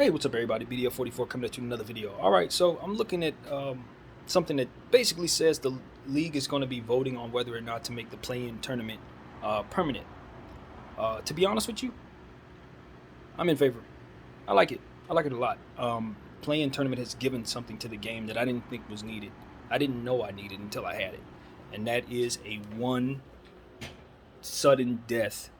Hey, what's up, everybody? BDF44 coming at you with another video. All right, so I'm looking at something that basically says the league is going to be voting on whether or not to make the play-in tournament permanent. To be honest with you, I'm in favor. I like it. I like it a lot. Play-in tournament has given something to the game that I didn't think was needed. I didn't know I needed until I had it, and that is a one sudden death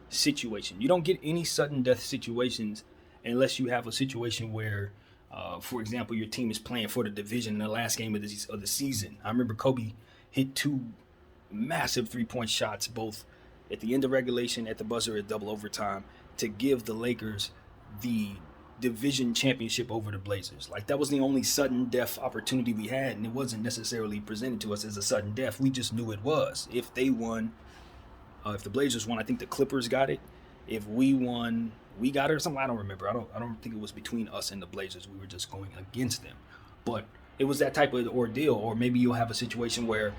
situation. You don't get any sudden death situations unless you have a situation where, for example, your team is playing for the division in the last game of the season. I remember Kobe hit two massive 3-point shots, both at the end of regulation, at the buzzer, at double overtime, to give the Lakers the division championship over the Blazers. Like, that was the only sudden death opportunity we had, and it wasn't necessarily presented to us as a sudden death. We just knew it was. If they won, if the Blazers won, I think the Clippers got it. If we won, we got it or something. I don't remember. I don't think it was between us and the Blazers. We were just going against them. But it was that type of ordeal. Or maybe you'll have a situation where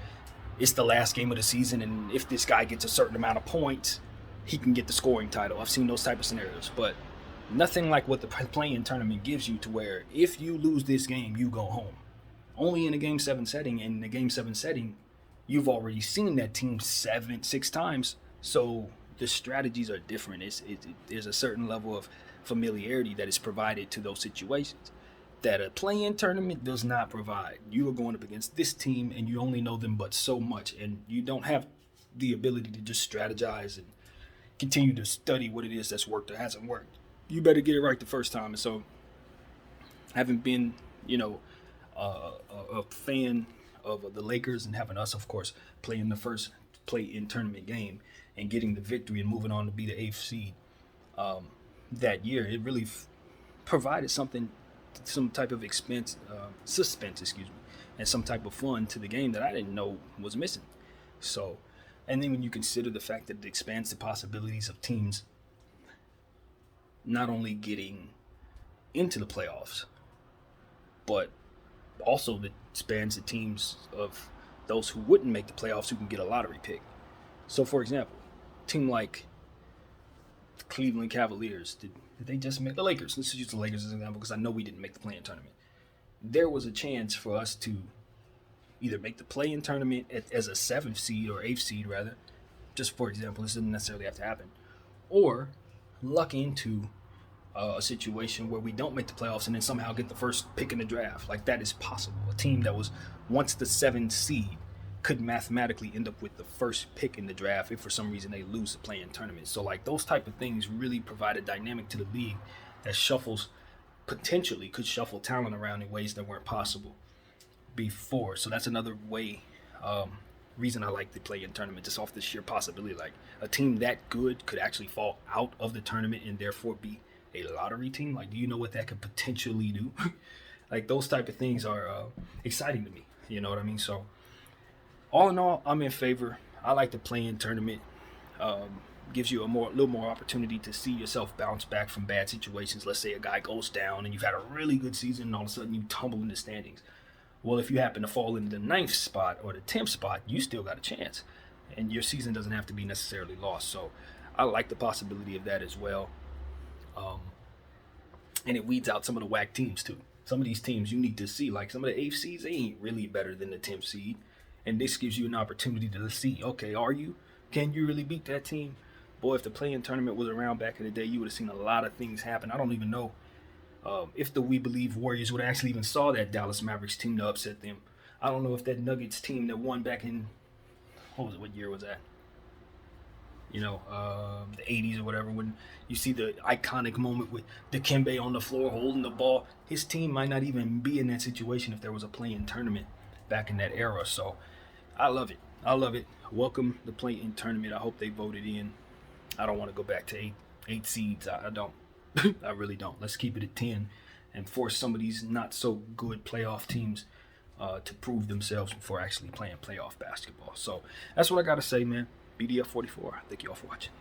it's the last game of the season, and if this guy gets a certain amount of points, he can get the scoring title. I've seen those type of scenarios, but nothing like what the play-in tournament gives you, to where if you lose this game, you go home. Only in a Game 7 setting. And in the Game 7 setting, you've already seen that team 6 times, so the strategies are different. There's a certain level of familiarity that is provided to those situations that a play-in tournament does not provide. You are going up against this team, and you only know them but so much, and you don't have the ability to just strategize and continue to study what it is that's worked or hasn't worked. You better get it right the first time. And so, having been, a fan of the Lakers, and having us, of course, playing the first play-in tournament game and getting the victory and moving on to be the 8th seed that year, it really provided some type of suspense, and some type of fun to the game that I didn't know was missing. So, and then when you consider the fact that it expands the possibilities of teams not only getting into the playoffs, but also that spans the teams of those who wouldn't make the playoffs, who can get a lottery pick. So, for example, a team like the Cleveland Cavaliers, did they just make the Lakers? Let's use the Lakers as an example, because I know we didn't make the play-in tournament. There was a chance for us to either make the play-in tournament as a 7th seed, or 8th seed rather, just for example. This doesn't necessarily have to happen, or luck into a situation where we don't make the playoffs and then somehow get the first pick in the draft. Like, that is possible. A team that was once the 7th seed could mathematically end up with the first pick in the draft if for some reason they lose the play-in tournament. So, like, those type of things really provide a dynamic to the league that potentially could shuffle talent around in ways that weren't possible before. So that's another reason I like the play-in tournament, just off the sheer possibility. Like, a team that good could actually fall out of the tournament and therefore be a lottery team. Like, do you know what that could potentially do? Like, those type of things are exciting to me. You know what I mean? So, all in all, I'm in favor. I like the play-in tournament. Gives you a little more opportunity to see yourself bounce back from bad situations. Let's say a guy goes down and you've had a really good season, and all of a sudden you tumble in the standings. Well, if you happen to fall into the 9th spot or the 10th spot, you still got a chance, and your season doesn't have to be necessarily lost. So I like the possibility of that as well. And it weeds out some of the whack teams too. Some of these teams you need to see, like some of the 8th seeds, they ain't really better than the 10th seed. And this gives you an opportunity to see, okay, can you really beat that team? Boy, if the play-in tournament was around back in the day, you would have seen a lot of things happen. I don't even know if the We Believe Warriors would have actually even saw that Dallas Mavericks team to upset them. I don't know if that Nuggets team that won back in, what year was that? The 80s or whatever, when you see the iconic moment with Dikembe on the floor holding the ball. His team might not even be in that situation if there was a play-in tournament back in that era. So I love it. Welcome the play-in tournament. I hope they voted in. I don't want to go back to eight seeds. I don't. I really don't. Let's keep it at 10 and force some of these not so good playoff teams to prove themselves before actually playing playoff basketball. So that's what I got to say, man. BDF44. Thank you all for watching.